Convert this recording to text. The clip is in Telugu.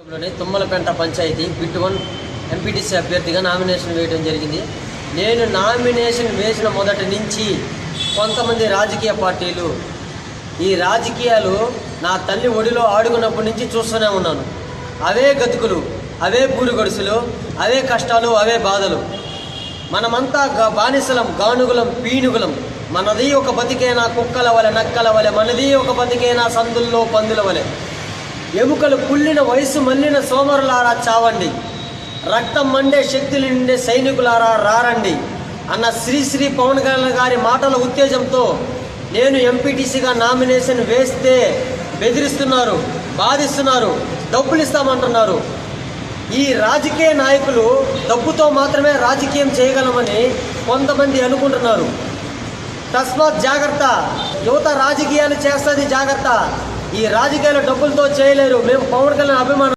తుమ్మలపెంట పంచాయతీ బిట్ 1 ఎంపీటీసీ అభ్యర్థిగా నామినేషన్ వేయడం జరిగింది. నేను నామినేషన్ వేసిన మొదటి నుంచి కొంతమంది రాజకీయ పార్టీలు ఈ రాజకీయాలు నా తల్లి ఒడిలో ఆడుకున్నప్పటి నుంచి చూస్తూనే ఉన్నాను. అవే గతుకులు, అవే పూరుగడుసులు, అవే కష్టాలు, అవే బాధలు. మనమంతా బానిసలం, గానుగులం, పీనుగులం. మనది ఒక బతికేనా కుక్కల వలె, నక్కల వలె. మనది ఒక బతికేనా సందుల్లో పందుల వలె. ఎముకలు కుళ్ళిన వయసు మళ్ళిన సోమరులారా చావండి, రక్తం మండే శక్తులు నిండే సైనికులారా రారండి అన్న శ్రీ పవన్ కళ్యాణ్ గారి మాటల ఉత్తేజంతో నేను ఎంపీటీసీగా నామినేషన్ వేస్తే బెదిరిస్తున్నారు, బాధిస్తున్నారు, డబ్బులు ఇస్తామంటున్నారు. ఈ రాజకీయ నాయకులు డబ్బుతో మాత్రమే రాజకీయం చేయగలమని కొంతమంది అనుకుంటున్నారు. తస్మాత్ జాగ్రత్త, యువత రాజకీయాలు చేస్తుంది, జాగ్రత్త. ఈ రాజకీయాలు డబ్బులతో చేయలేరు. మేము పవన్ కళ్యాణ్ అభిమానం.